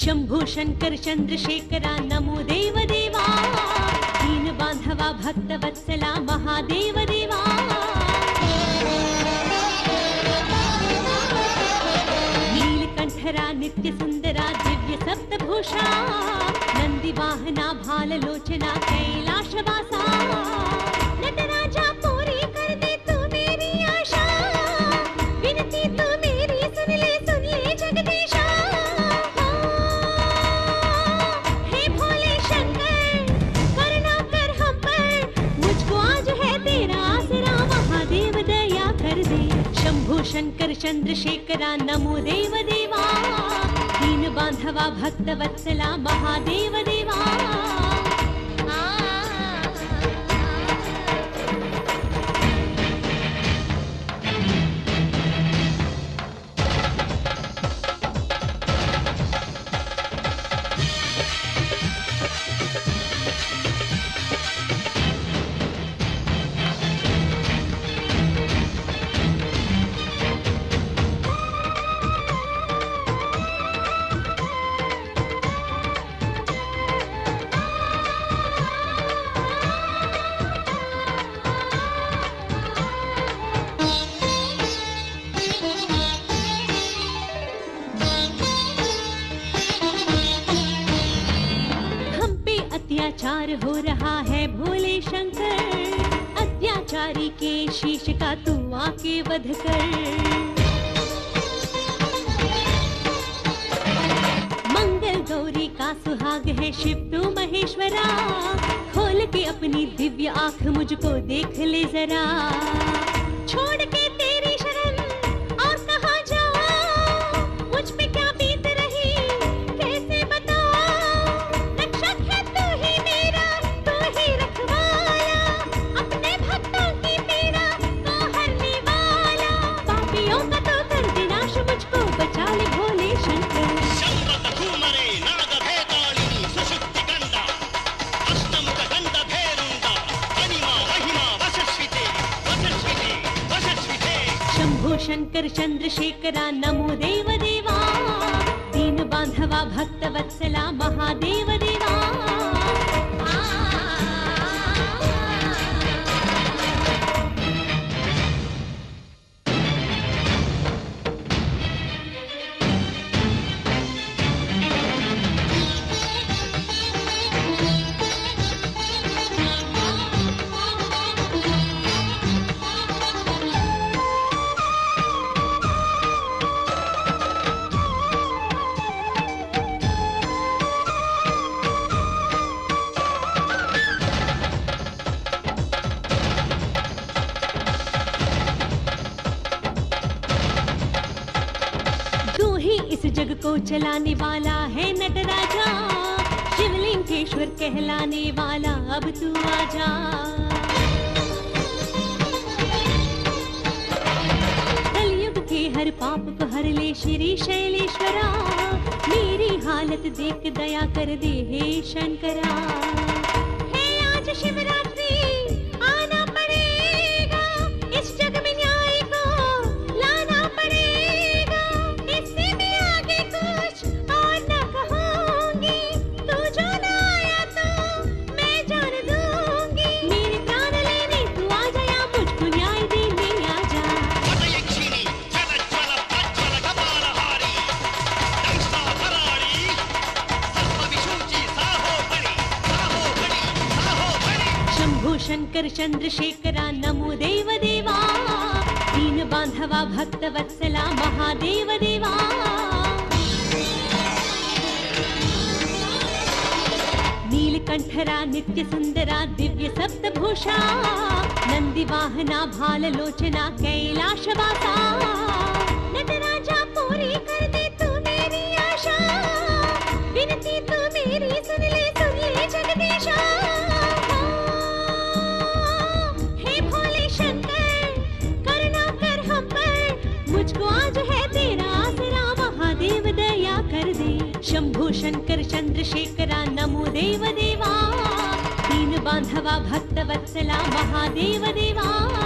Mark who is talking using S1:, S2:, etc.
S1: शंभो शंकर चंद्रशेखरा नमो देव देवा, दीन बांधवा भक्त वत्सला महादेव देवा। नीलकंठरा नित्य सुंदरा दिव्य सप्तभूषा, नंदी वाहना भाल लोचना कैलाशवासा। नटराजा पूरी कर दे तू मेरी आशा, विनती तू मेरी सुन ले जगदीशा। शंभो शंकर चंद्रशेखरा नमो देव देवा, दीन बांधवा भक्त वत्सला महादेव देवा। अत्याचार हो रहा है भोले शंकर, अत्याचारी के शीश का तू आके वध कर। मंगल गौरी का सुहाग है शिव तू महेश्वरा, खोल के अपनी दिव्य आंख मुझको देख ले जरा। छोड़ के तेरी शरण और कहाँ जाऊं, मुझ पे क्या बीत रही कैसे बताऊं। रक्षक है तू ही मेरा, तू ही रखवाला, अपने भक्तों की पीड़ा तो हरने वाला। पापियों का तो कर दे नाश, मुझको बचा ले भोले शंकर। शंभो शंकर चंद्रशेखरा नमो देव देवा, दीन बांधवा भक्त वत्सला महादेव देवा। इस जग को चलाने वाला है नटराजा, शिवलिंगेश्वर कहलाने वाला अब तू आजा। कलयुग के हर पाप को हर ले श्री शैलेश्वरा, मेरी हालत देख दया कर दे हे शंकरा। हे आज शिवरात्रि आना पड़ेगा, इस जग में न्याय को लाना पड़ेगा। इससे मैं आगे कुछ और न कहूंगी, तू जो ना आया तो मैं जान दूंगी। मेरे प्राण लेने तू आ जाया, मुझको न्याय देने आ जा। शंभो शंकर चंद्रशेखरा नमो देव देवा, दीन बांधवा भक्त वत्सला महादेव देवा। नीलकंठरा नित्य सुंदरा दिव्य सप्तभूषा, नंदी वाहना भाल लोचना कैलाशवासा। नटराजा पूरी कर दे तू मेरी आशा, विनती तू मेरी सुन ले जगदीशा। हे भोले शंकर करुणा कर हम पर, मुझको आज है तेरा आसरा, महादेव दया कर दे। शंभो शंकर चंद्रशेखरा नमो देव देवा, दीन दीन बांधवा भक्त वत्सला महादेव देवा